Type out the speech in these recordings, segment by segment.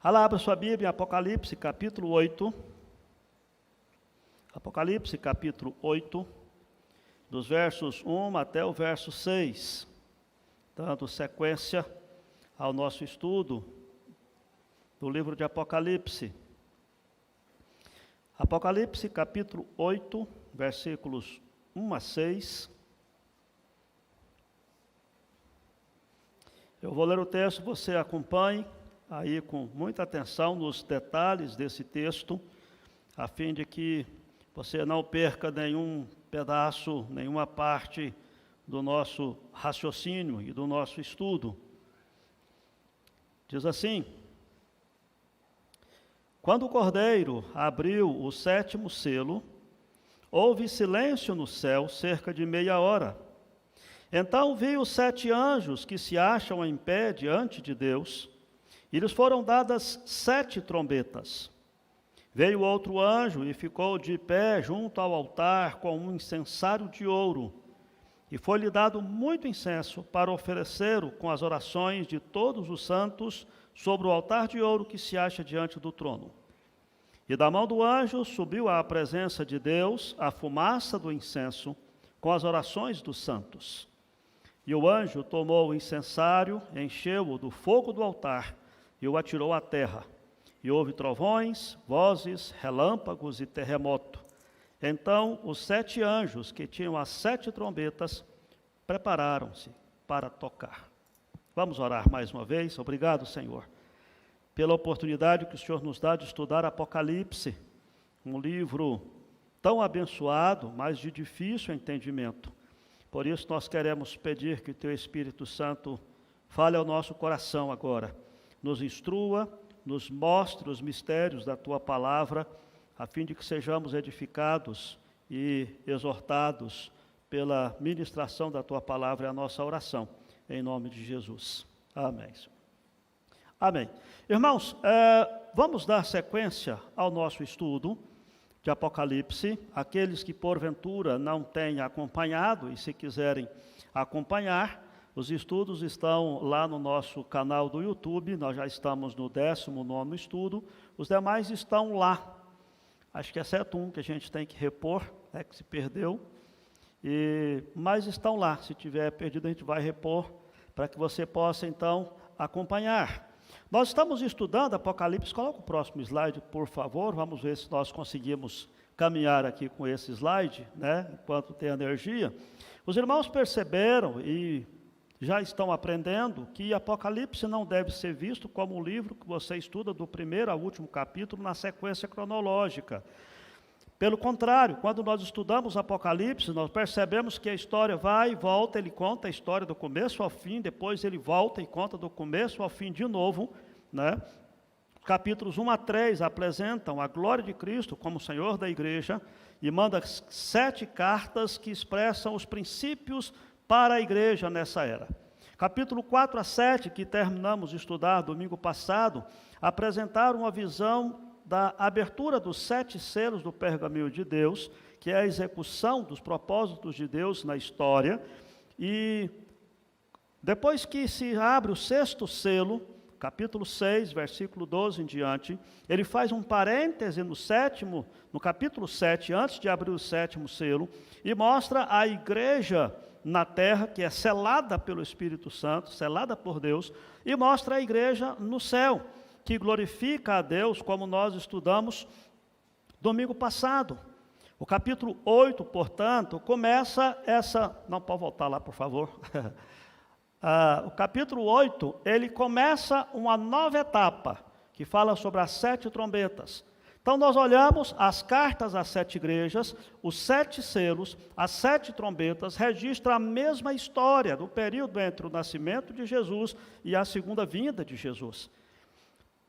Abra sua Bíblia em Apocalipse, capítulo 8. Apocalipse, capítulo 8, dos versos 1 até o verso 6, dando sequência ao nosso estudo do livro de Apocalipse. Apocalipse, capítulo 8, versículos 1 a 6. Eu vou ler o texto, você acompanhe aí com muita atenção nos detalhes desse texto, a fim de que você não perca nenhum pedaço, nenhuma parte do nosso raciocínio e do nosso estudo. Diz assim: quando o Cordeiro abriu o 7º selo, houve silêncio no céu cerca de meia hora. Então vi os 7 anjos que se acham em pé diante de Deus, e lhes foram dadas 7 trombetas. Veio outro anjo e ficou de pé junto ao altar com um incensário de ouro, e foi-lhe dado muito incenso para oferecer-o com as orações de todos os santos sobre o altar de ouro que se acha diante do trono. E da mão do anjo subiu à presença de Deus a fumaça do incenso com as orações dos santos. E o anjo tomou o incensário, encheu-o do fogo do altar e o atirou à terra. E houve trovões, vozes, relâmpagos e terremoto. Então os 7 anjos que tinham as 7 trombetas prepararam-se para tocar. Vamos orar mais uma vez. Obrigado, Senhor, pela oportunidade que o Senhor nos dá de estudar Apocalipse, um livro tão abençoado, mas de difícil entendimento. Por isso nós queremos pedir que o Teu Espírito Santo fale ao nosso coração agora, nos instrua, nos mostre os mistérios da Tua palavra, a fim de que sejamos edificados e exortados pela ministração da Tua palavra, é a nossa oração, em nome de Jesus. Amém. Amém. Irmãos, vamos dar sequência ao nosso estudo de Apocalipse. Aqueles que porventura não têm acompanhado e se quiserem acompanhar, os estudos estão lá no nosso canal do YouTube. Nós já estamos no 19º estudo, os demais estão lá, acho que exceto um que a gente tem que repor, que se perdeu, mas estão lá. Se tiver perdido, a gente vai repor, para que você possa então acompanhar. Nós estamos estudando Apocalipse. Coloca o próximo slide, por favor. Vamos ver se nós conseguimos caminhar aqui com esse slide, enquanto tem energia. Os irmãos perceberam e já estão aprendendo que Apocalipse não deve ser visto como um livro que você estuda do primeiro ao último capítulo na sequência cronológica. Pelo contrário, quando nós estudamos Apocalipse, nós percebemos que a história vai e volta, ele conta a história do começo ao fim, depois ele volta e conta do começo ao fim de novo, Capítulos 1 a 3 apresentam a glória de Cristo como Senhor da igreja e manda 7 cartas que expressam os princípios para a igreja nessa era. Capítulo 4 a 7, que terminamos de estudar domingo passado, apresentaram uma visão da abertura dos 7 selos do pergaminho de Deus, que é a execução dos propósitos de Deus na história. E depois que se abre o 6º selo, capítulo 6, versículo 12 em diante, ele faz um parêntese no capítulo 7, antes de abrir o 7º selo, e mostra a igreja na terra, que é selada pelo Espírito Santo, selada por Deus, e mostra a igreja no céu, que glorifica a Deus, como nós estudamos domingo passado. O capítulo 8, portanto, começa essa... Não, pode voltar lá, por favor. O capítulo 8, ele começa uma nova etapa, que fala sobre as 7 trombetas. Então, nós olhamos as cartas às 7 igrejas, os 7 selos, as 7 trombetas, registram a mesma história do período entre o nascimento de Jesus e a segunda vinda de Jesus.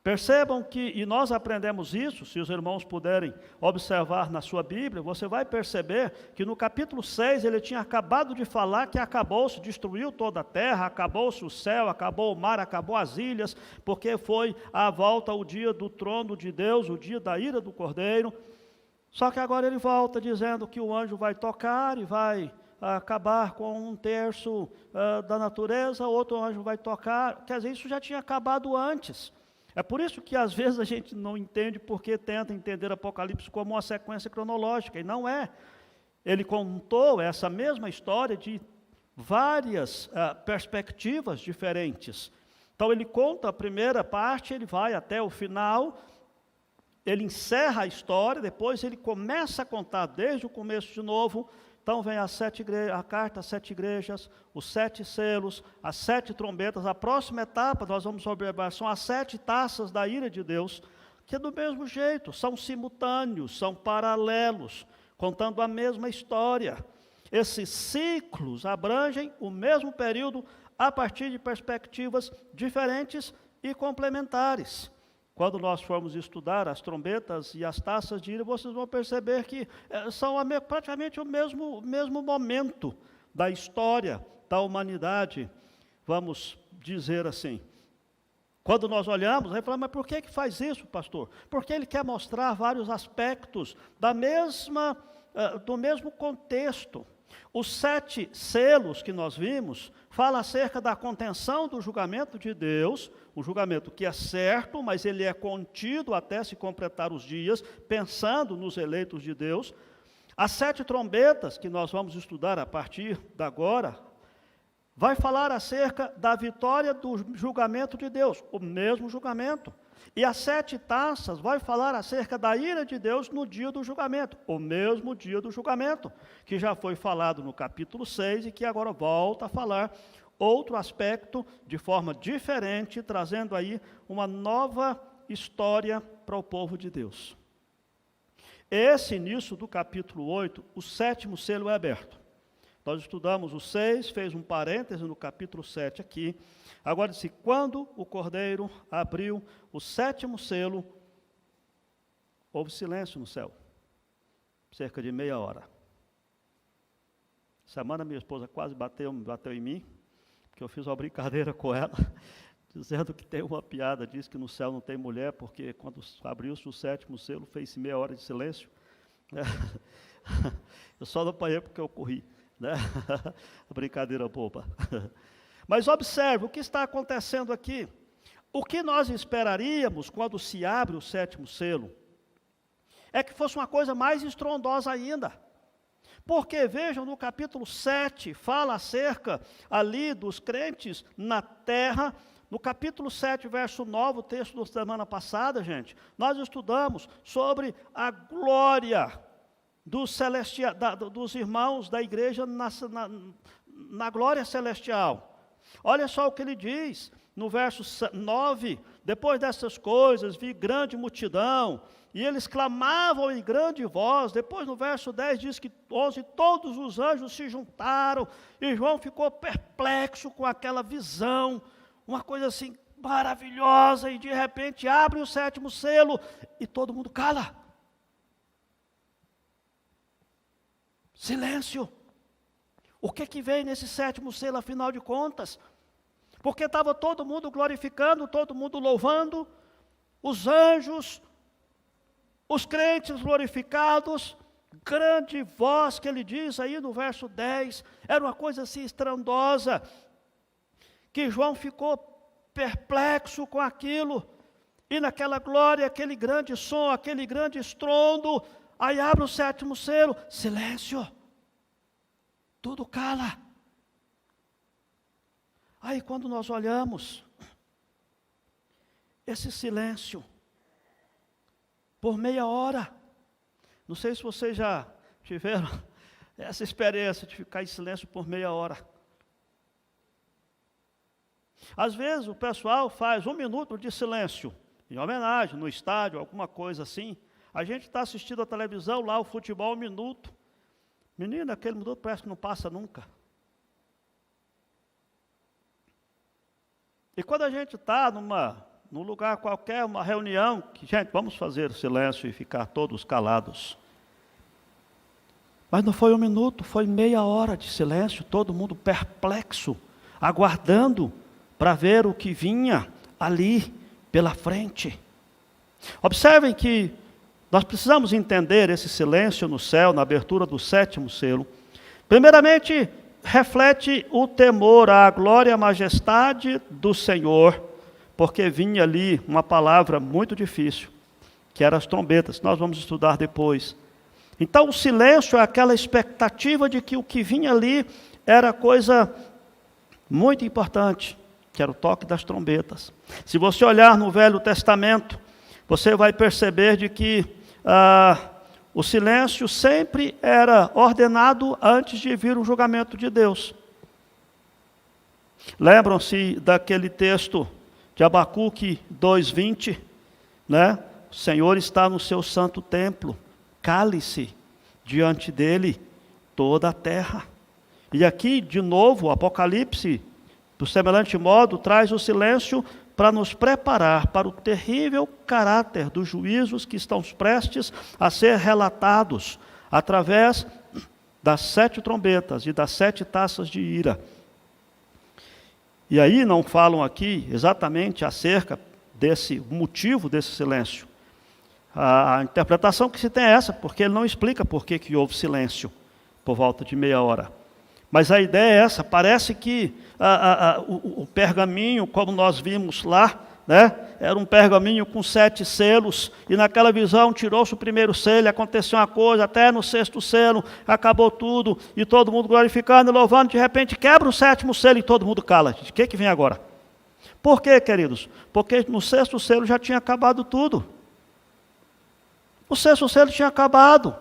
Percebam que, e nós aprendemos isso, se os irmãos puderem observar na sua Bíblia, você vai perceber que no capítulo 6 ele tinha acabado de falar que acabou-se, destruiu toda a terra, acabou-se o céu, acabou o mar, acabou as ilhas, porque foi à volta o dia do trono de Deus, o dia da ira do Cordeiro. Só que agora ele volta dizendo que o anjo vai tocar e vai acabar com 1/3 da natureza, outro anjo vai tocar, quer dizer, isso já tinha acabado antes. É por isso que às vezes a gente não entende porque tenta entender Apocalipse como uma sequência cronológica, e não é. Ele contou essa mesma história de várias perspectivas diferentes. Então ele conta a primeira parte, ele vai até o final, ele encerra a história, depois ele começa a contar desde o começo de novo. Então vem a carta às 7 igrejas, os 7 selos, as 7 trombetas. A próxima etapa, nós vamos observar, são as 7 taças da ira de Deus, que do mesmo jeito, são simultâneos, são paralelos, contando a mesma história. Esses ciclos abrangem o mesmo período a partir de perspectivas diferentes e complementares. Quando nós formos estudar as trombetas e as taças de ira, vocês vão perceber que são praticamente o mesmo momento da história da humanidade, vamos dizer assim. Quando nós olhamos, aí falamos, mas por que faz isso, pastor? Porque ele quer mostrar vários aspectos do mesmo contexto. Os 7 selos que nós vimos, fala acerca da contenção do julgamento de Deus, um julgamento que é certo, mas ele é contido até se completar os dias, pensando nos eleitos de Deus. As 7 trombetas, que nós vamos estudar a partir de agora, vai falar acerca da vitória do julgamento de Deus, o mesmo julgamento. E as 7 taças vai falar acerca da ira de Deus no dia do julgamento, o mesmo dia do julgamento, que já foi falado no capítulo 6 e que agora volta a falar outro aspecto de forma diferente, trazendo aí uma nova história para o povo de Deus. Esse início do capítulo 8, o 7º selo é aberto. Nós estudamos o 6, fez um parêntese no capítulo 7 aqui. Agora disse, quando o Cordeiro abriu o 7º selo, houve silêncio no céu, cerca de meia hora. Semana minha esposa quase bateu em mim, porque eu fiz uma brincadeira com ela, dizendo que tem uma piada, diz que no céu não tem mulher, porque quando abriu-se o 7º selo, fez meia hora de silêncio. Eu só não apanhei porque eu corri. Né? Brincadeira boba. Mas observe o que está acontecendo aqui. O que nós esperaríamos quando se abre o 7º selo é que fosse uma coisa mais estrondosa ainda. Porque, vejam, no capítulo 7, fala acerca ali dos crentes na terra. No capítulo 7, verso 9, o texto da semana passada, gente, nós estudamos sobre a glória dos irmãos da igreja na glória celestial. Olha só o que ele diz no verso 9, depois dessas coisas vi grande multidão, e eles clamavam em grande voz. Depois no verso 10 diz que 11, todos os anjos se juntaram, e João ficou perplexo com aquela visão, uma coisa assim maravilhosa, e de repente abre o 7º selo, e todo mundo cala. Silêncio. O que vem nesse 7º selo, afinal de contas? Porque estava todo mundo glorificando, todo mundo louvando, os anjos, os crentes glorificados, grande voz que ele diz aí no verso 10, era uma coisa assim estrondosa, que João ficou perplexo com aquilo, e naquela glória, aquele grande som, aquele grande estrondo, aí abre o 7º selo, silêncio, tudo cala. Aí quando nós olhamos, esse silêncio, por meia hora, não sei se vocês já tiveram essa experiência de ficar em silêncio por meia hora. Às vezes o pessoal faz 1 minuto de silêncio, em homenagem, no estádio, alguma coisa assim. A gente está assistindo a televisão, lá o futebol, 1 minuto. Menina, aquele minuto parece que não passa nunca. E quando a gente está num lugar qualquer, uma reunião, que, gente, vamos fazer silêncio e ficar todos calados. Mas não foi 1 minuto, foi meia hora de silêncio, todo mundo perplexo, aguardando para ver o que vinha ali pela frente. Observem que Nós precisamos entender esse silêncio no céu, na abertura do sétimo selo. Primeiramente, reflete o temor à glória e à majestade do Senhor, porque vinha ali uma palavra muito difícil, que eram as trombetas, nós vamos estudar depois. Então o silêncio é aquela expectativa de que o que vinha ali era coisa muito importante, que era o toque das trombetas. Se você olhar no Velho Testamento, você vai perceber de que o silêncio sempre era ordenado antes de vir o julgamento de Deus. Lembram-se daquele texto de Abacuque 2:20, né? O Senhor está no seu santo templo, cale-se diante dele toda a terra. E aqui, de novo, o Apocalipse, do semelhante modo, traz o silêncio para nos preparar para o terrível caráter dos juízos que estão prestes a ser relatados através das 7 trombetas e das 7 taças de ira. E aí não falam aqui exatamente acerca desse motivo desse silêncio. A interpretação que se tem é essa, porque ele não explica por que houve silêncio por volta de meia hora. Mas a ideia é essa, parece que o pergaminho, como nós vimos lá, né, era um pergaminho com 7 selos, e naquela visão tirou-se o primeiro selo, aconteceu uma coisa, até no 6º selo, acabou tudo, e todo mundo glorificando e louvando, de repente quebra o 7º selo e todo mundo cala. O que vem agora? Por quê, queridos? Porque no 6º selo já tinha acabado tudo. O 6º selo tinha acabado.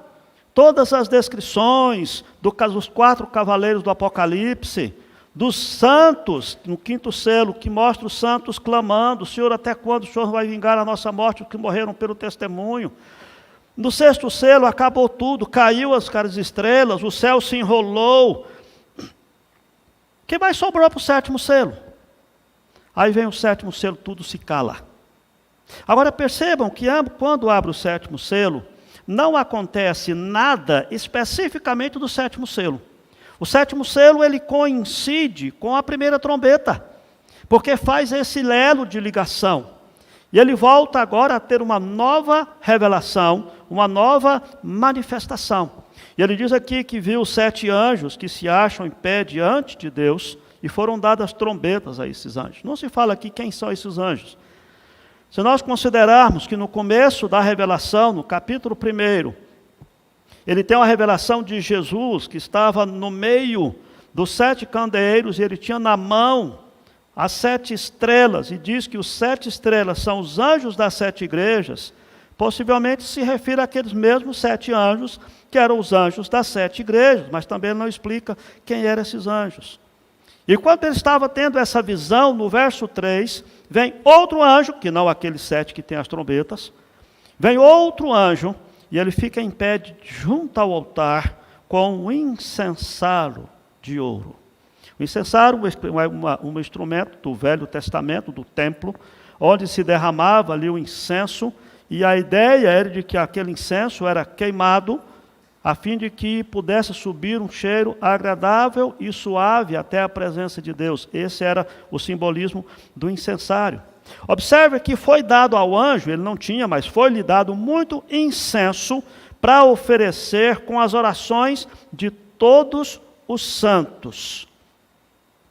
Todas as descrições dos 4 cavaleiros do Apocalipse, dos santos, no 5º selo, que mostra os santos clamando: Senhor, até quando o Senhor vai vingar a nossa morte, os que morreram pelo testemunho? No 6º selo acabou tudo, caiu as caras estrelas, o céu se enrolou. O que mais sobrou para o 7º selo? Aí vem o 7º selo, tudo se cala. Agora percebam que quando abre o 7º selo, não acontece nada especificamente do 7º selo. O 7º selo, ele coincide com a primeira trombeta, porque faz esse elo de ligação. E ele volta agora a ter uma nova revelação, uma nova manifestação. E ele diz aqui que viu 7 anjos que se acham em pé diante de Deus, e foram dadas trombetas a esses anjos. Não se fala aqui quem são esses anjos. Se nós considerarmos que no começo da revelação, no capítulo 1, ele tem uma revelação de Jesus, que estava no meio dos 7 candeeiros, e ele tinha na mão as 7 estrelas, e diz que os 7 estrelas são os anjos das 7 igrejas, possivelmente se refere àqueles mesmos 7 anjos, que eram os anjos das 7 igrejas, mas também ele não explica quem eram esses anjos. E quando ele estava tendo essa visão, no verso 3, vem outro anjo, que não aqueles 7 que tem as trombetas, vem outro anjo, e ele fica em pé junto ao altar, com um incensário de ouro. O incensário é um instrumento do Velho Testamento, do templo, onde se derramava ali o incenso, e a ideia era de que aquele incenso era queimado, a fim de que pudesse subir um cheiro agradável e suave até a presença de Deus. Esse era o simbolismo do incensário. Observe que foi dado ao anjo, ele não tinha, mas foi-lhe dado muito incenso para oferecer com as orações de todos os santos.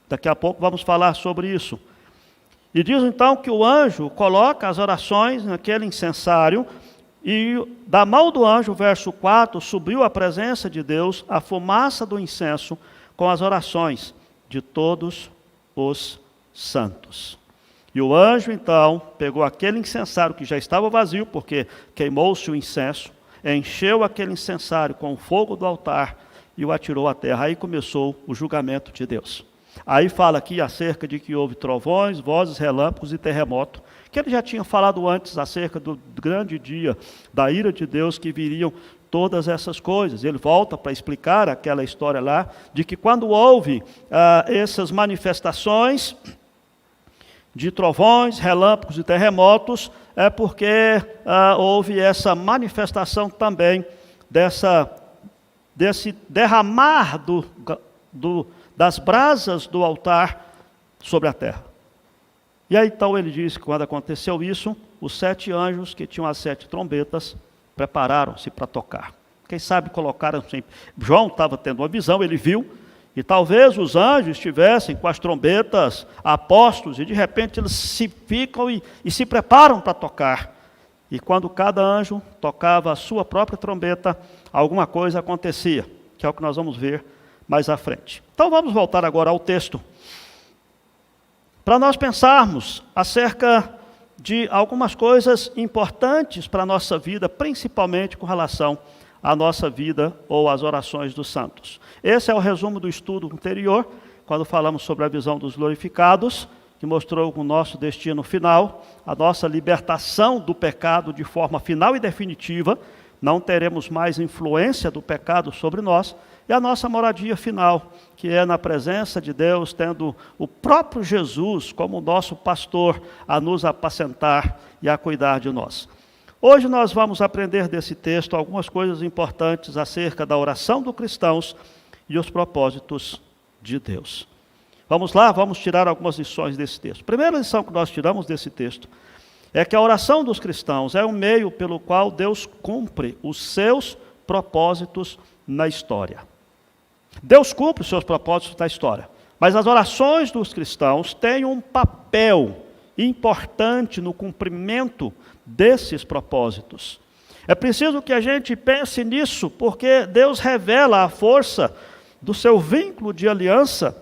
Daqui a pouco vamos falar sobre isso. E diz então que o anjo coloca as orações naquele incensário, e da mão do anjo, verso 4, subiu à presença de Deus a fumaça do incenso com as orações de todos os santos. E o anjo então pegou aquele incensário que já estava vazio, porque queimou-se o incenso, encheu aquele incensário com o fogo do altar e o atirou à terra. Aí começou o julgamento de Deus. Aí fala aqui acerca de que houve trovões, vozes, relâmpagos e terremoto, que ele já tinha falado antes acerca do grande dia da ira de Deus, que viriam todas essas coisas. Ele volta para explicar aquela história lá, de que quando houve essas manifestações de trovões, relâmpagos e terremotos, é porque houve essa manifestação também desse derramar das brasas do altar sobre a terra. E aí então ele diz que quando aconteceu isso, os 7 anjos que tinham as 7 trombetas prepararam-se para tocar. Quem sabe colocaram-se. João estava tendo uma visão, ele viu, e talvez os anjos estivessem com as trombetas apostos, e de repente eles se ficam e se preparam para tocar. E quando cada anjo tocava a sua própria trombeta, alguma coisa acontecia, que é o que nós vamos ver mais à frente. Então vamos voltar agora ao texto, para nós pensarmos acerca de algumas coisas importantes para a nossa vida, principalmente com relação à nossa vida ou às orações dos santos. Esse é o resumo do estudo anterior, quando falamos sobre a visão dos glorificados, que mostrou o nosso destino final, a nossa libertação do pecado de forma final e definitiva, não teremos mais influência do pecado sobre nós, e a nossa moradia final, que é na presença de Deus, tendo o próprio Jesus como nosso pastor a nos apacentar e a cuidar de nós. Hoje nós vamos aprender desse texto algumas coisas importantes acerca da oração dos cristãos e os propósitos de Deus. Vamos lá, vamos tirar algumas lições desse texto. A primeira lição que nós tiramos desse texto é que a oração dos cristãos é um meio pelo qual Deus cumpre os seus propósitos na história. Deus cumpre os seus propósitos na história, mas as orações dos cristãos têm um papel importante no cumprimento desses propósitos. É preciso que a gente pense nisso, porque Deus revela a força do seu vínculo de aliança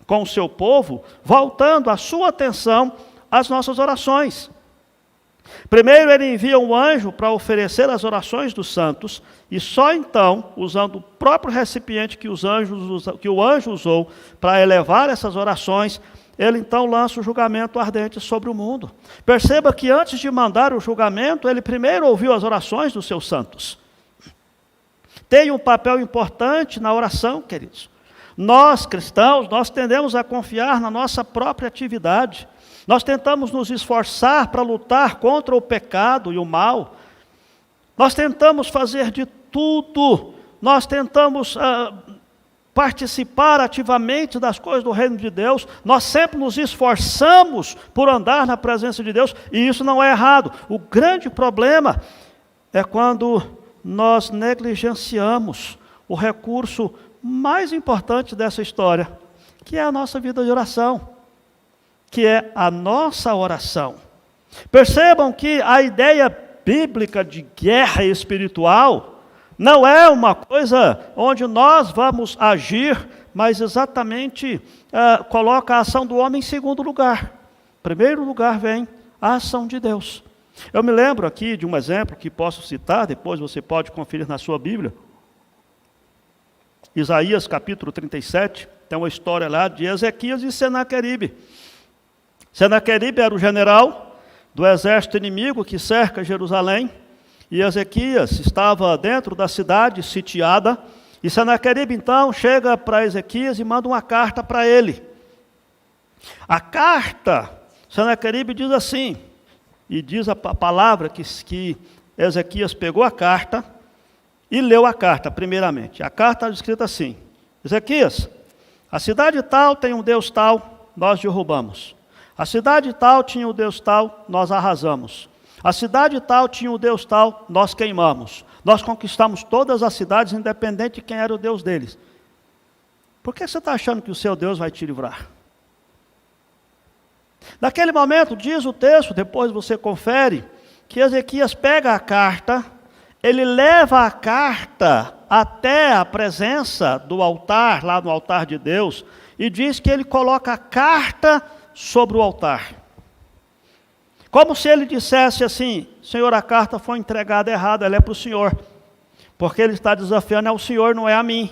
com o seu povo, voltando a sua atenção às nossas orações. Primeiro ele envia um anjo para oferecer as orações dos santos, e só então, usando o próprio recipiente que o anjo usou para elevar essas orações, ele então lança o julgamento ardente sobre o mundo. Perceba que antes de mandar o julgamento, ele primeiro ouviu as orações dos seus santos. Tem um papel importante na oração, queridos. Nós, cristãos, nós tendemos a confiar na nossa própria atividade. Nós tentamos nos esforçar para lutar contra o pecado e o mal. Nós tentamos fazer de tudo. Nós tentamos participar ativamente das coisas do reino de Deus. Nós sempre nos esforçamos por andar na presença de Deus, e isso não é errado. O grande problema é quando nós negligenciamos o recurso mais importante dessa história, que é a nossa vida de oração, que é a nossa oração. Percebam que a ideia bíblica de guerra espiritual não é uma coisa onde nós vamos agir, mas exatamente coloca a ação do homem em segundo lugar. Em primeiro lugar vem a ação de Deus. Eu me lembro aqui de um exemplo que posso citar, depois você pode conferir na sua Bíblia. Isaías capítulo 37, tem uma história lá de Ezequias e Senaqueribe. Senaqueribe era o general do exército inimigo que cerca Jerusalém, e Ezequias estava dentro da cidade sitiada, e Senaqueribe então chega para Ezequias e manda uma carta para ele. A carta, Senaqueribe diz assim, e diz a palavra que Ezequias pegou a carta e leu a carta primeiramente. A carta está escrita assim: Ezequias, a cidade tal tem um Deus tal, nós derrubamos. A cidade tal tinha um Deus tal, nós arrasamos. A cidade tal tinha um Deus tal, nós queimamos. Nós conquistamos todas as cidades, independente de quem era o Deus deles. Por que você está achando que o seu Deus vai te livrar? Naquele momento, diz o texto, depois você confere, que Ezequias pega a carta, ele leva a carta até a presença do altar, lá no altar de Deus, e diz que ele coloca a carta sobre o altar. Como se ele dissesse assim: Senhor, a carta foi entregada errada, ela é para o Senhor. Porque ele está desafiando ao Senhor, não é a mim.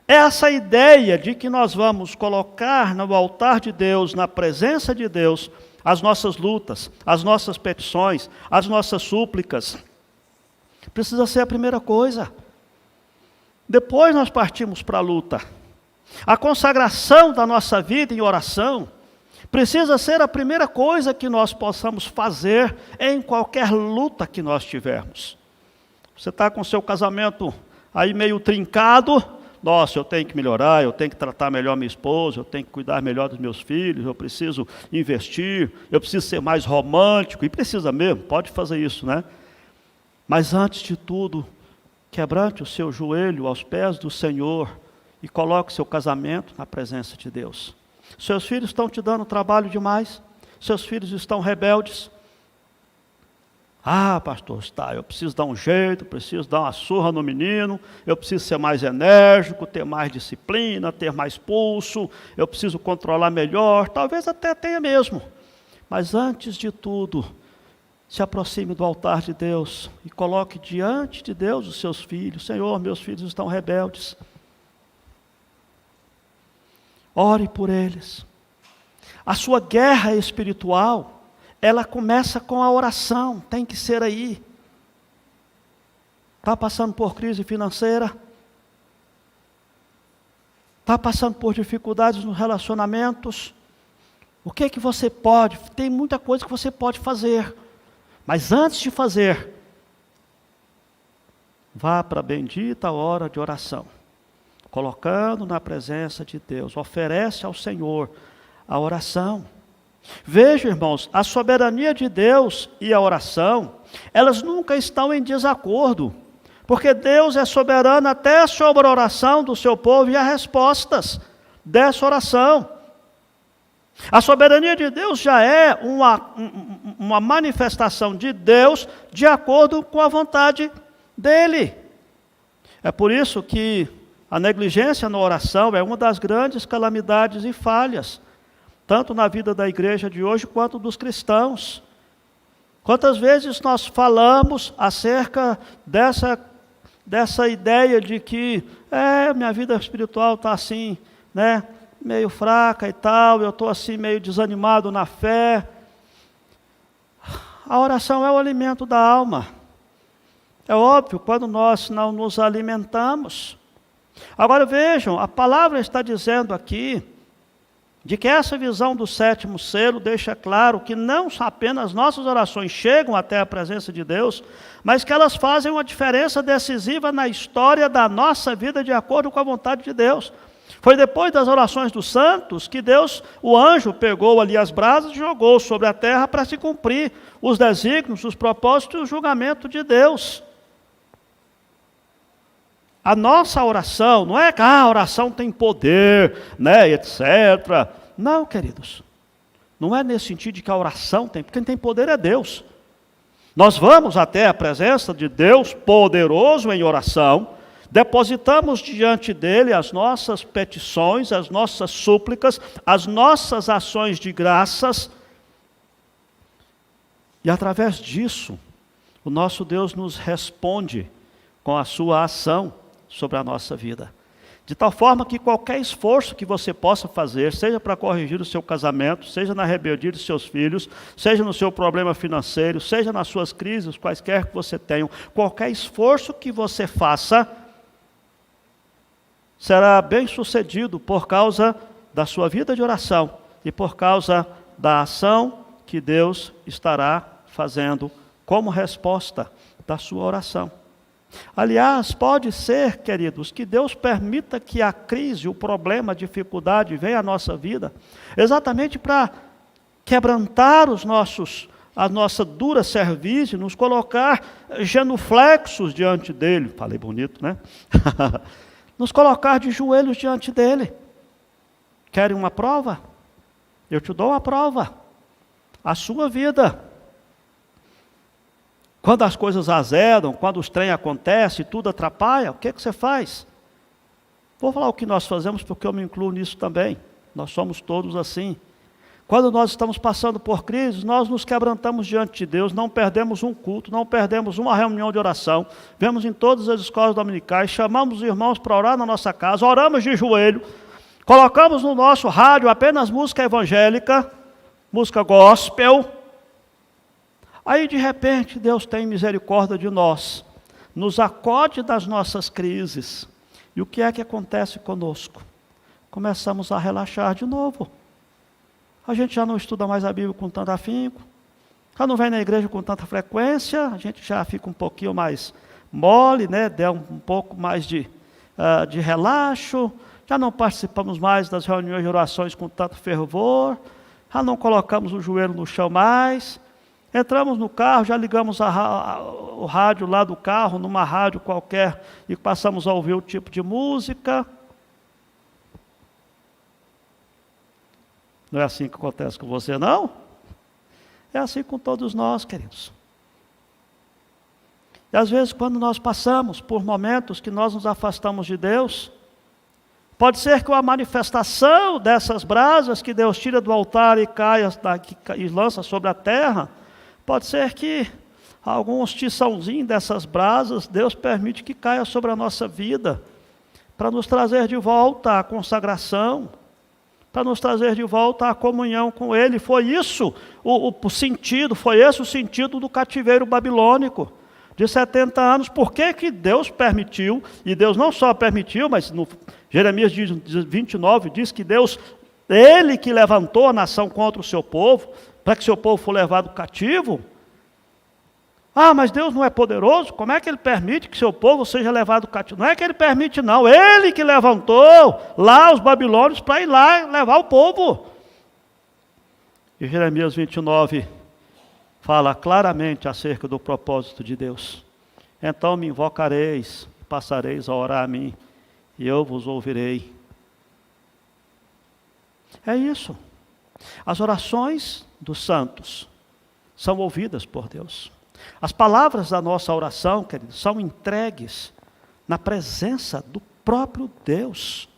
Essa ideia de que nós vamos colocar no altar de Deus, na presença de Deus, as nossas lutas, as nossas petições, as nossas súplicas, precisa ser a primeira coisa. Depois nós partimos para a luta. A consagração da nossa vida em oração precisa ser a primeira coisa que nós possamos fazer em qualquer luta que nós tivermos. Você está com seu casamento aí meio trincado, nossa, eu tenho que melhorar, eu tenho que tratar melhor minha esposa, eu tenho que cuidar melhor dos meus filhos, eu preciso investir, eu preciso ser mais romântico, e precisa mesmo, pode fazer isso, né? Mas antes de tudo, quebrante o seu joelho aos pés do Senhor e coloque seu casamento na presença de Deus. Seus filhos estão te dando trabalho demais? Seus filhos estão rebeldes? Ah, pastor, está, eu preciso dar um jeito, preciso dar uma surra no menino, eu preciso ser mais enérgico, ter mais disciplina, ter mais pulso, eu preciso controlar melhor, talvez até tenha mesmo. Mas antes de tudo, se aproxime do altar de Deus e coloque diante de Deus os seus filhos. Senhor, meus filhos estão rebeldes. Ore por eles. A sua guerra espiritual, ela começa com a oração, tem que ser aí. Está passando por crise financeira? Está passando por dificuldades nos relacionamentos? O que é que você pode? Tem muita coisa que você pode fazer. Mas antes de fazer, vá para a bendita hora de oração. Colocando na presença de Deus, oferece ao Senhor a oração. Veja, irmãos, a soberania de Deus e a oração, elas nunca estão em desacordo, porque Deus é soberano até sobre a oração do seu povo e as respostas dessa oração. A soberania de Deus já é uma manifestação de Deus de acordo com a vontade dEle. É por isso que a negligência na oração é uma das grandes calamidades e falhas, tanto na vida da igreja de hoje quanto dos cristãos. Quantas vezes nós falamos acerca dessa ideia de que minha vida espiritual está assim, né, meio fraca e tal, eu estou assim meio desanimado na fé. A oração é o alimento da alma. É óbvio, quando nós não nos alimentamos. Agora vejam, a palavra está dizendo aqui, de que essa visão do sétimo selo deixa claro que não apenas nossas orações chegam até a presença de Deus, mas que elas fazem uma diferença decisiva na história da nossa vida de acordo com a vontade de Deus. Foi depois das orações dos santos que Deus, o anjo, pegou ali as brasas e jogou sobre a terra para se cumprir os desígnios, os propósitos e o julgamento de Deus. A nossa oração, não é que a oração tem poder, né, etc. Não, queridos. Não é nesse sentido de que a oração tem, porque quem tem poder é Deus. Nós vamos até a presença de Deus poderoso em oração, depositamos diante dele as nossas petições, as nossas súplicas, as nossas ações de graças, e através disso, o nosso Deus nos responde com a sua ação sobre a nossa vida. De tal forma que qualquer esforço que você possa fazer, seja para corrigir o seu casamento, seja na rebeldia de seus filhos, seja no seu problema financeiro, seja nas suas crises, quaisquer que você tenha, qualquer esforço que você faça, será bem sucedido por causa da sua vida de oração e por causa da ação que Deus estará fazendo como resposta da sua oração. Aliás, pode ser, queridos, que Deus permita que a crise, o problema, a dificuldade venha à nossa vida, exatamente para quebrantar a nossa dura cerviz, nos colocar genuflexos diante dele. Falei bonito, né? Nos colocar de joelhos diante dele. Querem uma prova? Eu te dou uma prova. A sua vida. Quando as coisas azedam, quando os trem acontecem, tudo atrapalha, o que você faz? Vou falar o que nós fazemos, porque eu me incluo nisso também. Nós somos todos assim. Quando nós estamos passando por crise, nós nos quebrantamos diante de Deus, não perdemos um culto, não perdemos uma reunião de oração, vemos em todas as escolas dominicais, chamamos os irmãos para orar na nossa casa, oramos de joelho, colocamos no nosso rádio apenas música evangélica, música gospel. Aí de repente Deus tem misericórdia de nós, nos acode das nossas crises. E o que é que acontece conosco? Começamos a relaxar de novo. A gente já não estuda mais a Bíblia com tanto afinco, já não vem na igreja com tanta frequência, a gente já fica um pouquinho mais mole, né? Der um pouco mais de de relaxo, já não participamos mais das reuniões de orações com tanto fervor, já não colocamos o joelho no chão mais, entramos no carro, já ligamos o rádio lá do carro, numa rádio qualquer, e passamos a ouvir o tipo de música. Não é assim que acontece com você, não? É assim com todos nós, queridos. E às vezes, quando nós passamos por momentos que nós nos afastamos de Deus, pode ser que uma manifestação dessas brasas que Deus tira do altar e lança sobre a terra, pode ser que alguns tiçãozinhos dessas brasas, Deus permite que caia sobre a nossa vida, para nos trazer de volta à consagração, para nos trazer de volta à comunhão com Ele. Foi isso o sentido, foi esse o sentido do cativeiro babilônico de 70 anos. Por que que Deus permitiu? E Deus não só permitiu, mas no Jeremias 29 diz que Deus, Ele que levantou a nação contra o seu povo, para que seu povo for levado cativo. Ah, mas Deus não é poderoso? Como é que Ele permite que seu povo seja levado cativo? Não é que Ele permite, não. Ele que levantou lá os babilônios para ir lá levar o povo. E Jeremias 29 fala claramente acerca do propósito de Deus. Então me invocareis, passareis a orar a mim, e eu vos ouvirei. É isso. As orações dos santos são ouvidas por Deus. As palavras da nossa oração, queridos, são entregues na presença do próprio Deus.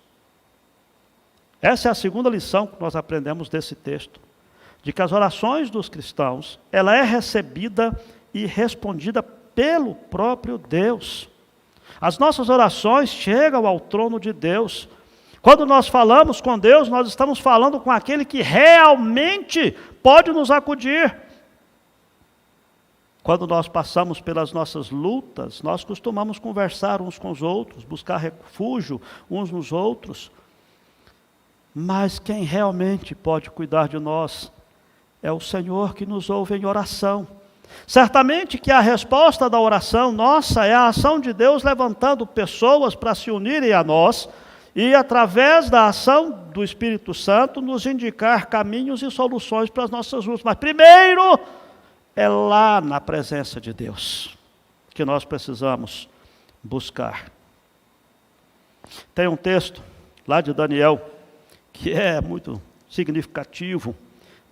Essa é a segunda lição que nós aprendemos desse texto, de que as orações dos cristãos, ela é recebida e respondida pelo próprio Deus. As nossas orações chegam ao trono de Deus. Quando nós falamos com Deus, nós estamos falando com aquele que realmente pode nos acudir. Quando nós passamos pelas nossas lutas, nós costumamos conversar uns com os outros, buscar refúgio uns nos outros. Mas quem realmente pode cuidar de nós é o Senhor que nos ouve em oração. Certamente que a resposta da oração nossa é a ação de Deus levantando pessoas para se unirem a nós e, através da ação do Espírito Santo, nos indicar caminhos e soluções para as nossas lutas. Mas primeiro, é lá na presença de Deus que nós precisamos buscar. Tem um texto lá de Daniel que é muito significativo.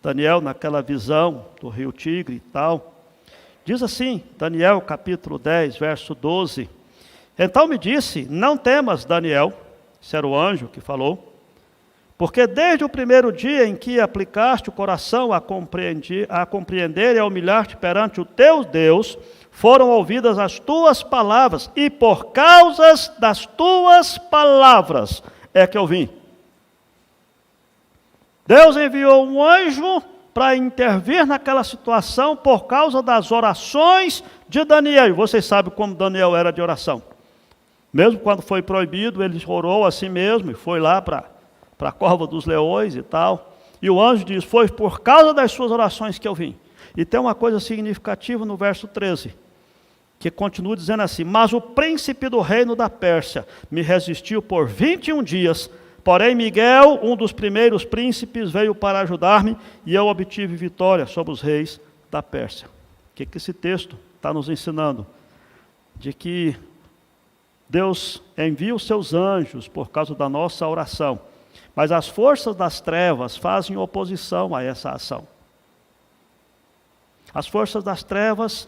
Daniel, naquela visão do rio Tigre e tal, diz assim, Daniel capítulo 10, verso 12: Então me disse, não temas, Daniel, esse era o anjo que falou, porque desde o primeiro dia em que aplicaste o coração a compreender e a humilhar-te perante o teu Deus, foram ouvidas as tuas palavras, e por causa das tuas palavras é que eu vim. Deus enviou um anjo para intervir naquela situação por causa das orações de Daniel. E vocês sabem como Daniel era de oração. Mesmo quando foi proibido, ele orou a si mesmo e foi lá para a cova dos leões e tal. E o anjo diz, foi por causa das suas orações que eu vim. E tem uma coisa significativa no verso 13, que continua dizendo assim, mas o príncipe do reino da Pérsia me resistiu por 21 dias, porém Miguel, um dos primeiros príncipes, veio para ajudar-me e eu obtive vitória sobre os reis da Pérsia. O que esse texto está nos ensinando? De que Deus envia os seus anjos por causa da nossa oração, mas as forças das trevas fazem oposição a essa ação. As forças das trevas,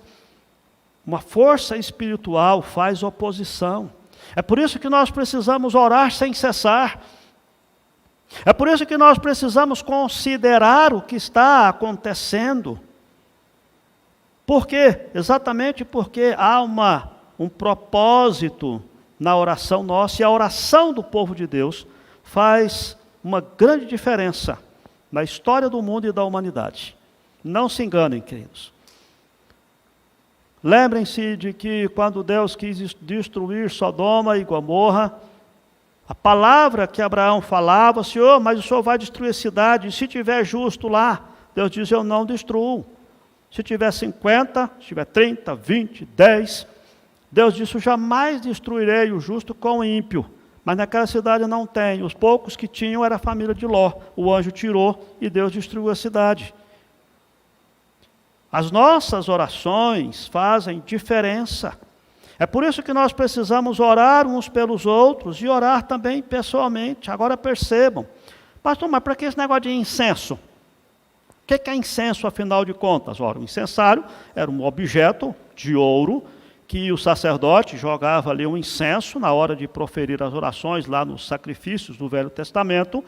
uma força espiritual faz oposição. É por isso que nós precisamos orar sem cessar. É por isso que nós precisamos considerar o que está acontecendo. Por quê? Exatamente porque há um propósito na oração nossa, e a oração do povo de Deus faz uma grande diferença na história do mundo e da humanidade. Não se enganem, queridos. Lembrem-se de que quando Deus quis destruir Sodoma e Gomorra, a palavra que Abraão falava, Senhor, mas o Senhor vai destruir a cidade, e se tiver justo lá, Deus diz, eu não destruo. Se tiver 50, se tiver 30, 20, 10, Deus disse: jamais destruirei o justo com o ímpio. Mas naquela cidade não tem. Os poucos que tinham era a família de Ló. O anjo tirou e Deus destruiu a cidade. As nossas orações fazem diferença. É por isso que nós precisamos orar uns pelos outros e orar também pessoalmente. Agora percebam. Pastor, mas para que esse negócio de incenso? O que é incenso, afinal de contas? Ora, o incensário era um objeto de ouro que o sacerdote jogava ali um incenso na hora de proferir as orações lá nos sacrifícios do Velho Testamento.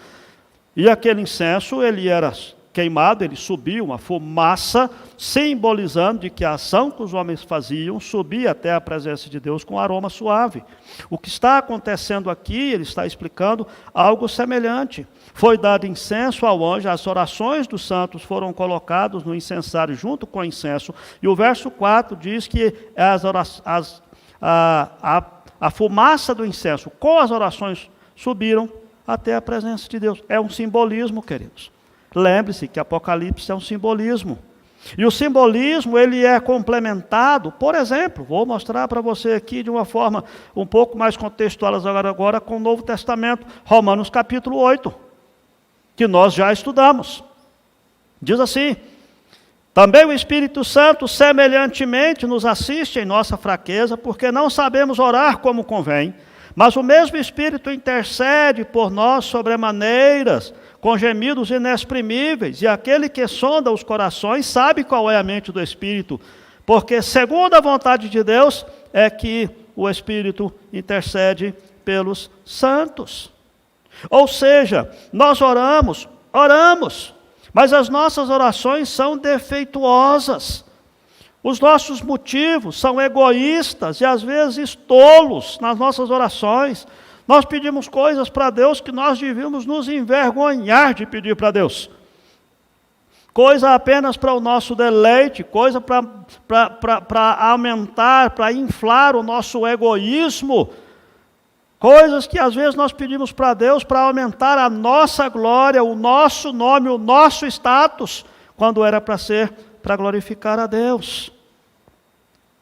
E aquele incenso, ele era queimado, ele subia uma fumaça, simbolizando de que a ação que os homens faziam subia até a presença de Deus com aroma suave. O que está acontecendo aqui, ele está explicando algo semelhante. Foi dado incenso ao anjo, as orações dos santos foram colocadas no incensário junto com o incenso, e o verso 4 diz que a fumaça do incenso com as orações subiram até a presença de Deus. É um simbolismo, queridos. Lembre-se que Apocalipse é um simbolismo. E o simbolismo, ele é complementado, por exemplo, vou mostrar para você aqui de uma forma um pouco mais contextualizada agora com o Novo Testamento, Romanos capítulo 8, que nós já estudamos. Diz assim: também o Espírito Santo semelhantemente nos assiste em nossa fraqueza, porque não sabemos orar como convém, mas o mesmo Espírito intercede por nós sobremaneiras, com gemidos inexprimíveis, e aquele que sonda os corações sabe qual é a mente do Espírito, porque segundo a vontade de Deus é que o Espírito intercede pelos santos. Ou seja, nós oramos, mas as nossas orações são defeituosas. Os nossos motivos são egoístas e às vezes tolos nas nossas orações. Nós pedimos coisas para Deus que nós devíamos nos envergonhar de pedir para Deus. Coisa apenas para o nosso deleite, coisa para aumentar, para inflar o nosso egoísmo. Coisas que às vezes nós pedimos para Deus para aumentar a nossa glória, o nosso nome, o nosso status, quando era para ser para glorificar a Deus.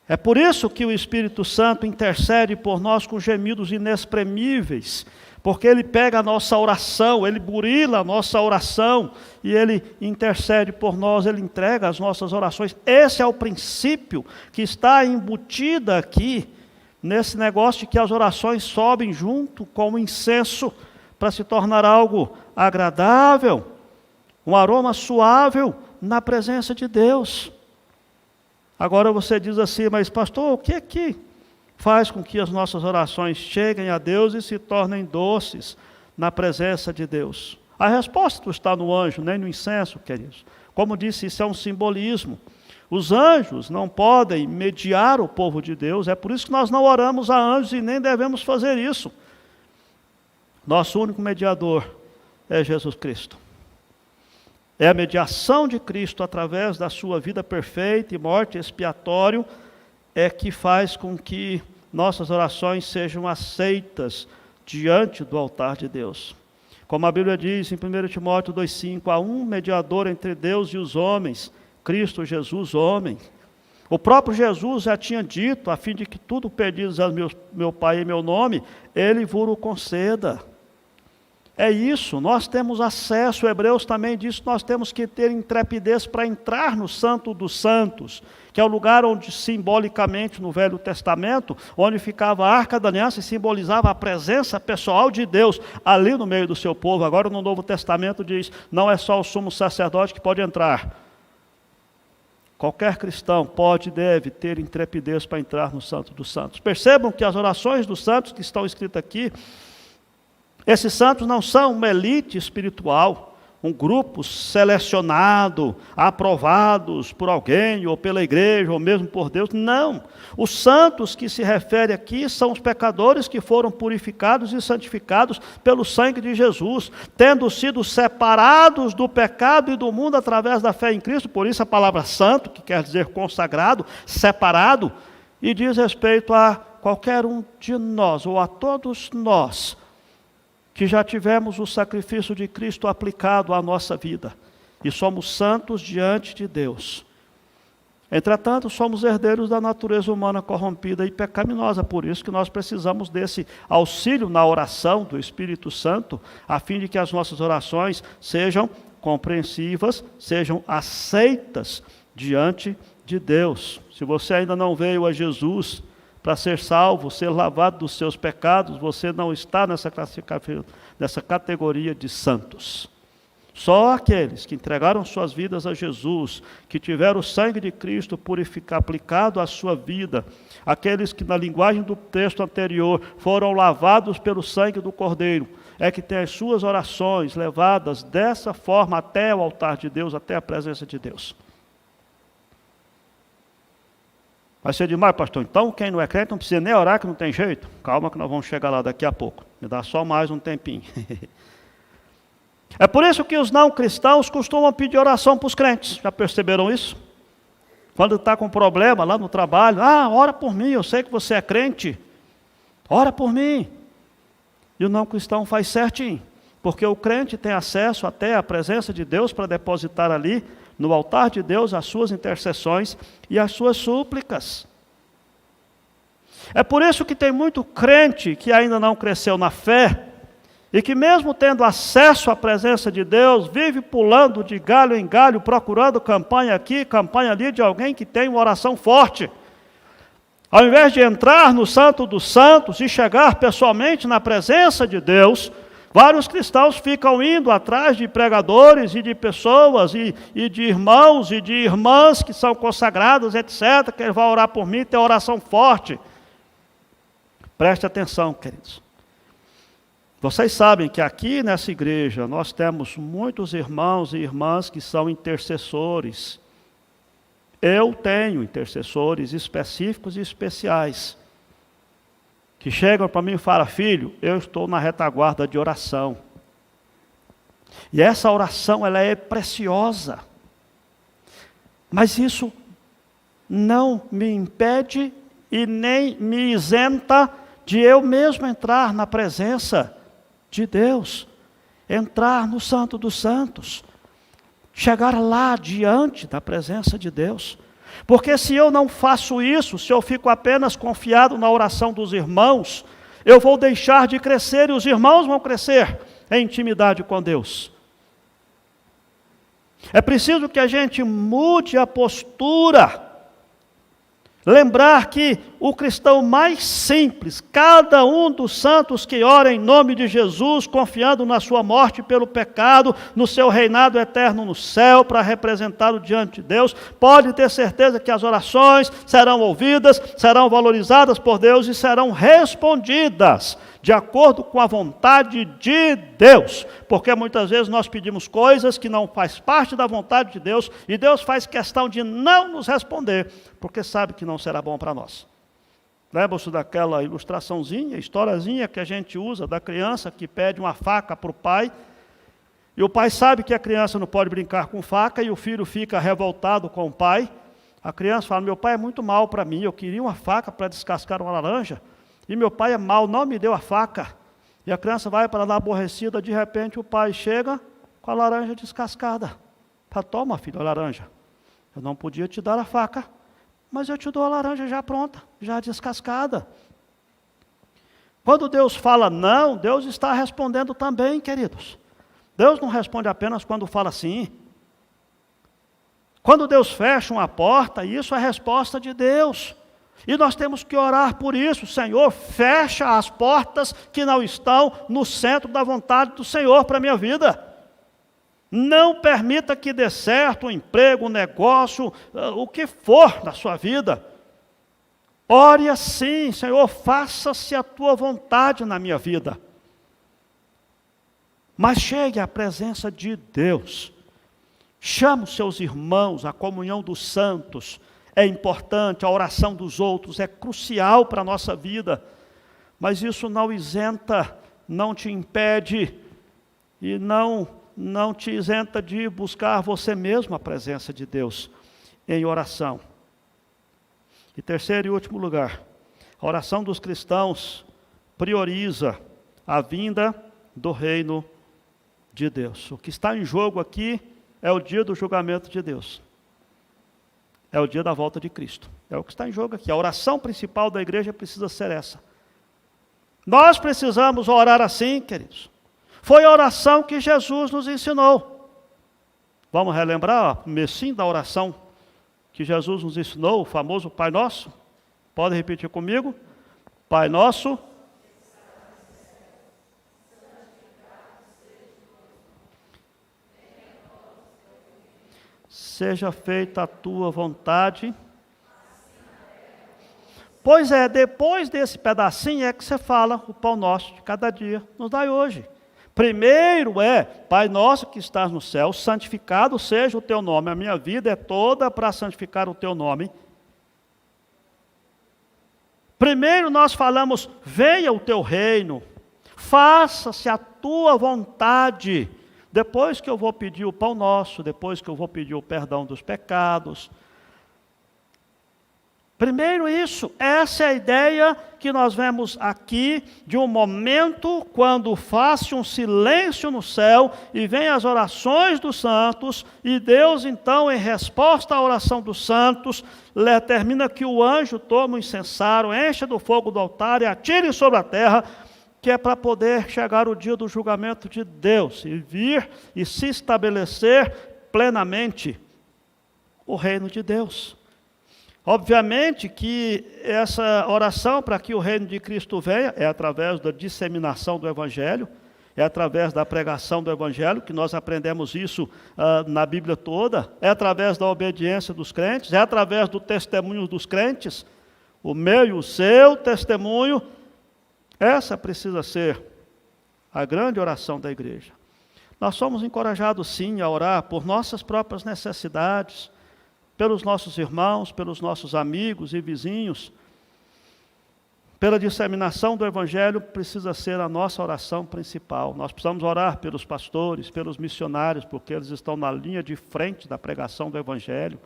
É por isso que o Espírito Santo intercede por nós com gemidos inexprimíveis, porque ele pega a nossa oração, ele burila a nossa oração, e ele intercede por nós, ele entrega as nossas orações. Esse é o princípio que está embutido aqui, nesse negócio de que as orações sobem junto com o incenso, para se tornar algo agradável, um aroma suave na presença de Deus. Agora você diz assim: mas pastor, o que é que faz com que as nossas orações cheguem a Deus e se tornem doces na presença de Deus? A resposta não está no anjo, nem no incenso, queridos. Como disse, isso é um simbolismo. Os anjos não podem mediar o povo de Deus, é por isso que nós não oramos a anjos e nem devemos fazer isso. Nosso único mediador é Jesus Cristo. É a mediação de Cristo através da sua vida perfeita e morte expiatória é que faz com que nossas orações sejam aceitas diante do altar de Deus. Como a Bíblia diz em 1 Timóteo 2,5, há um mediador entre Deus e os homens, Cristo Jesus, homem. O próprio Jesus já tinha dito, a fim de que tudo pedidos a meu Pai em meu nome, Ele vos conceda. É isso, nós temos acesso, Hebreus também diz que nós temos que ter intrepidez para entrar no Santo dos Santos, que é o lugar onde simbolicamente no Velho Testamento, onde ficava a Arca da Aliança e simbolizava a presença pessoal de Deus ali no meio do seu povo. Agora no Novo Testamento diz, não é só o sumo sacerdote que pode entrar. Qualquer cristão pode e deve ter intrepidez para entrar no Santo dos Santos. Percebam que as orações dos santos que estão escritas aqui, esses santos não são uma elite espiritual, um grupo selecionado, aprovados por alguém, ou pela igreja, ou mesmo por Deus. Não. Os santos que se refere aqui são os pecadores que foram purificados e santificados pelo sangue de Jesus, tendo sido separados do pecado e do mundo através da fé em Cristo. Por isso a palavra santo, que quer dizer consagrado, separado, e diz respeito a qualquer um de nós, ou a todos nós, que já tivemos o sacrifício de Cristo aplicado à nossa vida, e somos santos diante de Deus. Entretanto, somos herdeiros da natureza humana corrompida e pecaminosa, por isso que nós precisamos desse auxílio na oração do Espírito Santo, a fim de que as nossas orações sejam compreensivas, sejam aceitas diante de Deus. Se você ainda não veio a Jesus para ser salvo, ser lavado dos seus pecados, você não está nessa categoria de santos. Só aqueles que entregaram suas vidas a Jesus, que tiveram o sangue de Cristo aplicado à sua vida, aqueles que, na linguagem do texto anterior, foram lavados pelo sangue do Cordeiro, é que tem as suas orações levadas dessa forma até o altar de Deus, até a presença de Deus. Vai ser demais, pastor. Então, quem não é crente não precisa nem orar, que não tem jeito. Calma que nós vamos chegar lá daqui a pouco. Me dá só mais um tempinho. É por isso que os não cristãos costumam pedir oração para os crentes. Já perceberam isso? Quando está com problema lá no trabalho, ora por mim, eu sei que você é crente. Ora por mim. E o não cristão faz certinho. Porque o crente tem acesso até à presença de Deus para depositar ali, no altar de Deus, as suas intercessões e as suas súplicas. É por isso que tem muito crente que ainda não cresceu na fé, e que mesmo tendo acesso à presença de Deus, vive pulando de galho em galho, procurando campanha aqui, campanha ali, de alguém que tem uma oração forte. Ao invés de entrar no Santo dos Santos e chegar pessoalmente na presença de Deus, vários cristãos ficam indo atrás de pregadores e de pessoas e de irmãos e de irmãs que são consagrados, etc., que ele vai orar por mim, ter oração forte. Preste atenção, queridos. Vocês sabem que aqui nessa igreja nós temos muitos irmãos e irmãs que são intercessores. Eu tenho intercessores específicos e especiais, que chegam para mim e falam: filho, eu estou na retaguarda de oração. E essa oração, ela é preciosa. Mas isso não me impede e nem me isenta de eu mesmo entrar na presença de Deus, entrar no Santo dos Santos, chegar lá diante da presença de Deus. Porque se eu não faço isso, se eu fico apenas confiado na oração dos irmãos, eu vou deixar de crescer e os irmãos vão crescer em intimidade com Deus. É preciso que a gente mude a postura. Lembrar que o cristão mais simples, cada um dos santos que ora em nome de Jesus, confiando na sua morte pelo pecado, no seu reinado eterno no céu, para representá-lo diante de Deus, pode ter certeza que as orações serão ouvidas, serão valorizadas por Deus e serão respondidas de acordo com a vontade de Deus, porque muitas vezes nós pedimos coisas que não faz parte da vontade de Deus, e Deus faz questão de não nos responder, porque sabe que não será bom para nós. Lembra-se daquela ilustraçãozinha, historiazinha que a gente usa, da criança que pede uma faca para o pai, e o pai sabe que a criança não pode brincar com faca, e o filho fica revoltado com o pai. A criança fala: meu pai é muito mal para mim, eu queria uma faca para descascar uma laranja, e meu pai é mau, não me deu a faca. E a criança vai para lá aborrecida, de repente o pai chega com a laranja descascada. Fala: toma, filho, a laranja. Eu não podia te dar a faca, mas eu te dou a laranja já pronta, já descascada. Quando Deus fala não, Deus está respondendo também, queridos. Deus não responde apenas quando fala sim. Quando Deus fecha uma porta, isso é resposta de Deus. E nós temos que orar por isso. Senhor, fecha as portas que não estão no centro da vontade do Senhor para a minha vida. Não permita que dê certo um emprego, um negócio, o que for na sua vida. Ore assim: Senhor, faça-se a tua vontade na minha vida. Mas chegue à presença de Deus. Chame os seus irmãos, a comunhão dos santos. É importante, a oração dos outros é crucial para a nossa vida, mas isso não isenta, não te impede e não te isenta de buscar você mesmo a presença de Deus em oração. E terceiro e último lugar, a oração dos cristãos prioriza a vinda do reino de Deus. O que está em jogo aqui é o dia do julgamento de Deus. é o dia da volta de Cristo. É o que está em jogo aqui. A oração principal da igreja precisa ser essa. Nós precisamos orar assim, queridos. Foi a oração que Jesus nos ensinou. Vamos relembrar o comecinho da oração que Jesus nos ensinou, o famoso Pai Nosso? Pode repetir comigo? Pai Nosso. Seja feita a tua vontade. Pois é, depois desse pedacinho é que você fala o pão nosso de cada dia, nos dai hoje. Primeiro é, Pai nosso que estás no céu, santificado seja o teu nome. A minha vida é toda para santificar o teu nome. Primeiro nós falamos, venha o teu reino, faça-se a tua vontade. Depois que eu vou pedir o pão nosso, depois que eu vou pedir o perdão dos pecados. Primeiro isso, essa é a ideia que nós vemos aqui, de um momento quando faz-se um silêncio no céu, e vem as orações dos santos, e Deus então, em resposta à oração dos santos, determina que o anjo tome o incensário, encha do fogo do altar e atire sobre a terra, que é para poder chegar o dia do julgamento de Deus, e vir e se estabelecer plenamente o reino de Deus. Obviamente que essa oração para que o reino de Cristo venha é através da disseminação do Evangelho, é através da pregação do Evangelho, que nós aprendemos isso na Bíblia toda, é através da obediência dos crentes, é através do testemunho dos crentes, o meu e o seu testemunho. Essa precisa ser a grande oração da igreja. Nós somos encorajados sim a orar por nossas próprias necessidades, pelos nossos irmãos, pelos nossos amigos e vizinhos. Pela disseminação do Evangelho precisa ser a nossa oração principal. Nós precisamos orar pelos pastores, pelos missionários, porque eles estão na linha de frente da pregação do Evangelho.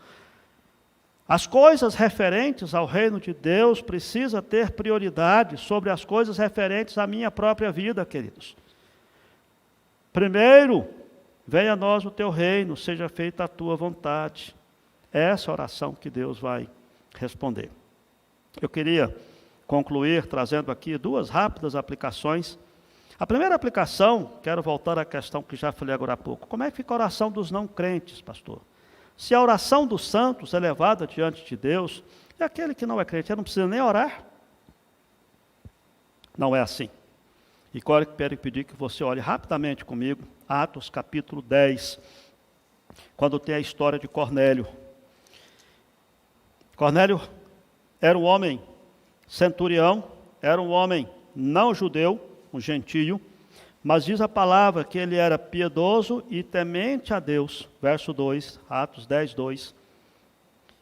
As coisas referentes ao reino de Deus precisam ter prioridade sobre as coisas referentes à minha própria vida, queridos. Primeiro, venha a nós o teu reino, seja feita a tua vontade. Essa é a oração que Deus vai responder. Eu queria concluir trazendo aqui duas rápidas aplicações. A primeira aplicação, quero voltar à questão que já falei agora há pouco. Como é que fica a oração dos não crentes, pastor? Se a oração dos santos é levada diante de Deus, e aquele que não é crente, ele não precisa nem orar? Não é assim. E quero pedir que você olhe rapidamente comigo, Atos capítulo 10, quando tem a história de Cornélio. Cornélio era um homem centurião, era um homem não judeu, um gentio, mas diz a palavra que ele era piedoso e temente a Deus, verso 2, Atos 10, 2,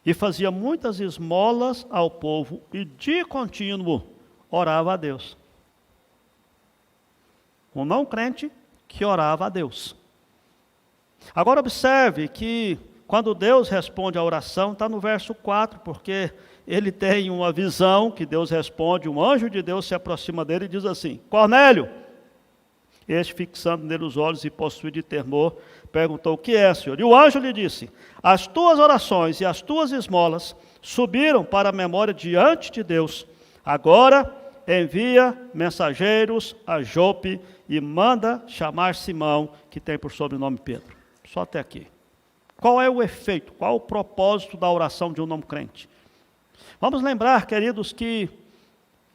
e fazia muitas esmolas ao povo e de contínuo orava a Deus. Um não crente que orava a Deus. Agora observe que quando Deus responde a oração, está no verso 4, porque ele tem uma visão que Deus responde, um anjo de Deus se aproxima dele e diz assim, Cornélio, este fixando nele os olhos e possuído de temor, perguntou, o que é, Senhor? E o anjo lhe disse, as tuas orações e as tuas esmolas subiram para a memória diante de Deus. Agora envia mensageiros a Jope e manda chamar Simão, que tem por sobrenome Pedro. Só até aqui. Qual é o efeito, qual o propósito da oração de um não crente? Vamos lembrar, queridos, que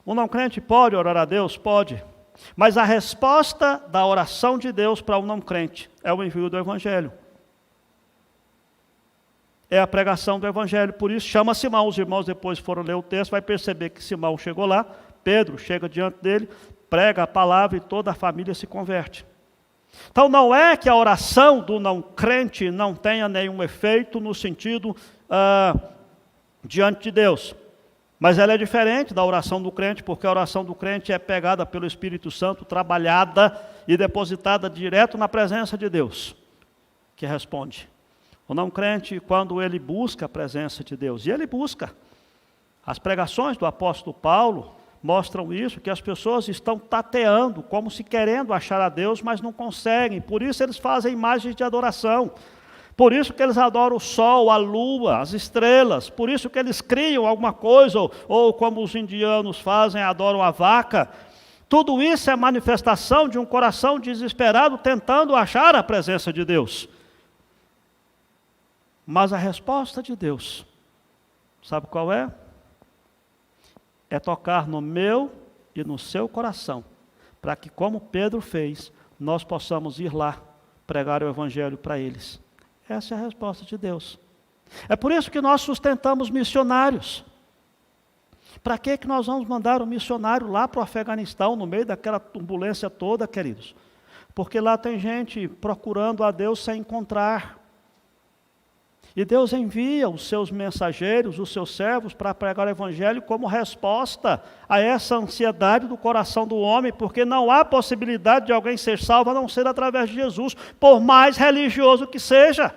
um não crente pode orar a Deus? Pode. Mas a resposta da oração de Deus para um não crente é o envio do Evangelho. É a pregação do Evangelho. Por isso chama Simão. Os irmãos depois foram ler o texto, vai perceber que Simão chegou lá, Pedro chega diante dele, prega a palavra e toda a família se converte. Então não é que a oração do não crente não tenha nenhum efeito no sentido diante de Deus. Mas ela é diferente da oração do crente, porque a oração do crente é pegada pelo Espírito Santo, trabalhada e depositada direto na presença de Deus, que responde. O não crente, quando ele busca a presença de Deus, e ele busca. As pregações do apóstolo Paulo mostram isso, que as pessoas estão tateando, como se querendo achar a Deus, mas não conseguem. Por isso eles fazem imagens de adoração. Por isso que eles adoram o sol, a lua, as estrelas. Por isso que eles criam alguma coisa, ou como os indianos fazem, adoram a vaca. Tudo isso é manifestação de um coração desesperado tentando achar a presença de Deus. Mas a resposta de Deus, sabe qual é? É tocar no meu e no seu coração, para que, como Pedro fez, nós possamos ir lá pregar o Evangelho para eles. Essa é a resposta de Deus. É por isso que nós sustentamos missionários. Para que nós vamos mandar um missionário lá para o Afeganistão, no meio daquela turbulência toda, queridos? Porque lá tem gente procurando a Deus sem encontrar. E Deus envia os seus mensageiros, os seus servos, para pregar o Evangelho como resposta a essa ansiedade do coração do homem, porque não há possibilidade de alguém ser salvo a não ser através de Jesus, por mais religioso que seja.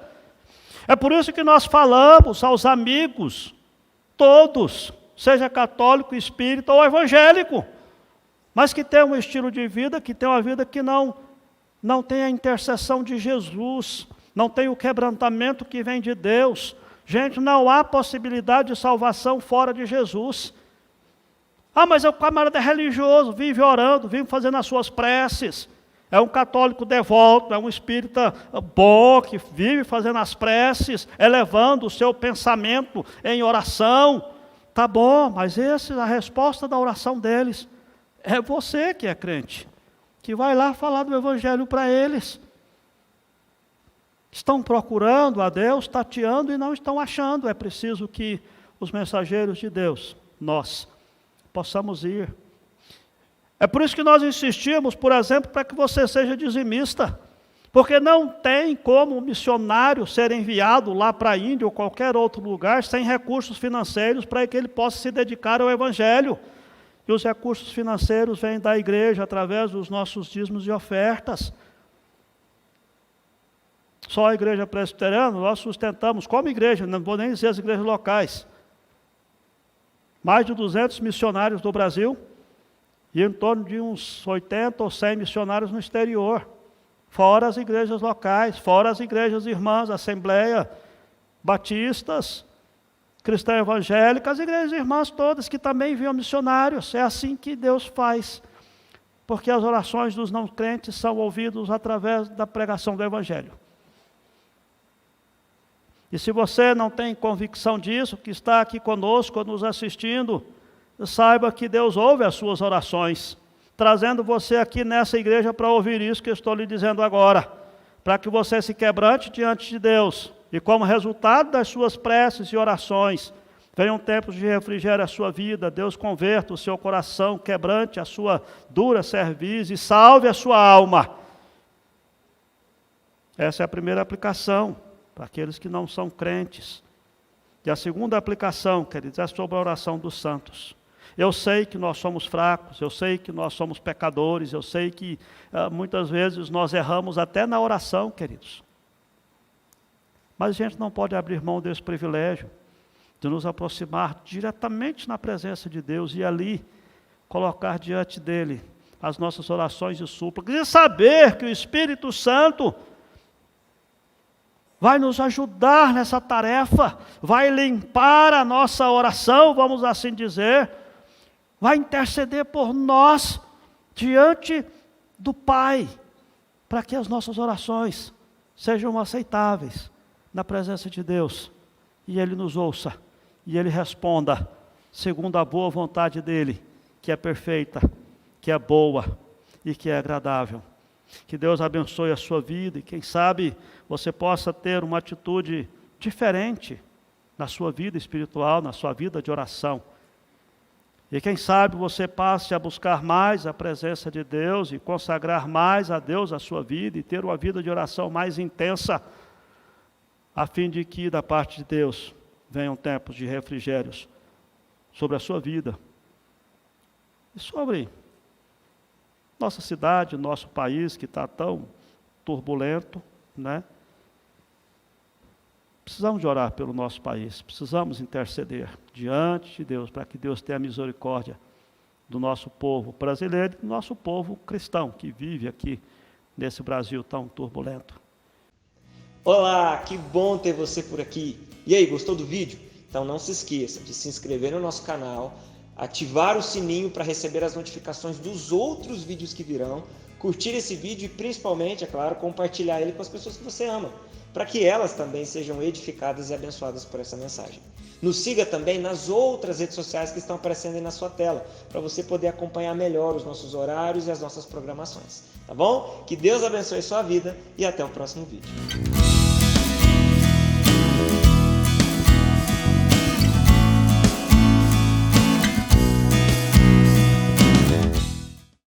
É por isso que nós falamos aos amigos, todos, seja católico, espírita ou evangélico, mas que tem um estilo de vida, que tem uma vida que não tem a intercessão de Jesus, não tem o quebrantamento que vem de Deus. Gente, não há possibilidade de salvação fora de Jesus. Ah, mas o camarada é religioso, vive orando, vive fazendo as suas preces. É um católico devoto, é um espírita bom, que vive fazendo as preces, elevando o seu pensamento em oração. Tá bom, mas a resposta da oração deles é você que é crente, que vai lá falar do Evangelho para eles. Estão procurando a Deus, tateando e não estão achando. É preciso que os mensageiros de Deus, nós, possamos ir. É por isso que nós insistimos, por exemplo, para que você seja dizimista. Porque não tem como um missionário ser enviado lá para a Índia ou qualquer outro lugar sem recursos financeiros para que ele possa se dedicar ao Evangelho. E os recursos financeiros vêm da igreja através dos nossos dízimos e ofertas. Só a igreja presbiteriana, nós sustentamos, como igreja, não vou nem dizer as igrejas locais, mais de 200 missionários do Brasil e em torno de uns 80 ou 100 missionários no exterior, fora as igrejas locais, fora as igrejas irmãs, Assembleia, Batistas, Cristã Evangélica, as igrejas irmãs todas que também enviam missionários. É assim que Deus faz, porque as orações dos não crentes são ouvidas através da pregação do Evangelho. E se você não tem convicção disso, que está aqui conosco, nos assistindo, saiba que Deus ouve as suas orações, trazendo você aqui nessa igreja para ouvir isso que eu estou lhe dizendo agora, para que você se quebrante diante de Deus, e como resultado das suas preces e orações, venham tempos de refrigério à sua vida, Deus converta o seu coração, quebrante a sua dura cerviz e salve a sua alma. Essa é a primeira aplicação para aqueles que não são crentes. E a segunda aplicação, queridos, é sobre a oração dos santos. Eu sei que nós somos fracos, eu sei que nós somos pecadores, eu sei que muitas vezes nós erramos até na oração, queridos. Mas a gente não pode abrir mão desse privilégio de nos aproximar diretamente na presença de Deus e ali colocar diante dele as nossas orações e súplicas e saber que o Espírito Santo vai nos ajudar nessa tarefa, vai limpar a nossa oração, vamos assim dizer, vai interceder por nós diante do Pai, para que as nossas orações sejam aceitáveis na presença de Deus, e Ele nos ouça, e Ele responda, segundo a boa vontade dEle, que é perfeita, que é boa e que é agradável. Que Deus abençoe a sua vida e quem sabe você possa ter uma atitude diferente na sua vida espiritual, na sua vida de oração. E quem sabe você passe a buscar mais a presença de Deus e consagrar mais a Deus a sua vida e ter uma vida de oração mais intensa, a fim de que da parte de Deus venham tempos de refrigérios sobre a sua vida e sobre nossa cidade, nosso país que está tão turbulento, né? Precisamos de orar pelo nosso país, precisamos interceder diante de Deus, para que Deus tenha misericórdia do nosso povo brasileiro e do nosso povo cristão, que vive aqui nesse Brasil tão turbulento. Olá, que bom ter você por aqui. E aí, gostou do vídeo? Então não se esqueça de se inscrever no nosso canal, ativar o sininho para receber as notificações dos outros vídeos que virão, curtir esse vídeo e principalmente, é claro, compartilhar ele com as pessoas que você ama, para que elas também sejam edificadas e abençoadas por essa mensagem. Nos siga também nas outras redes sociais que estão aparecendo aí na sua tela, para você poder acompanhar melhor os nossos horários e as nossas programações. Tá bom? Que Deus abençoe sua vida e até o próximo vídeo.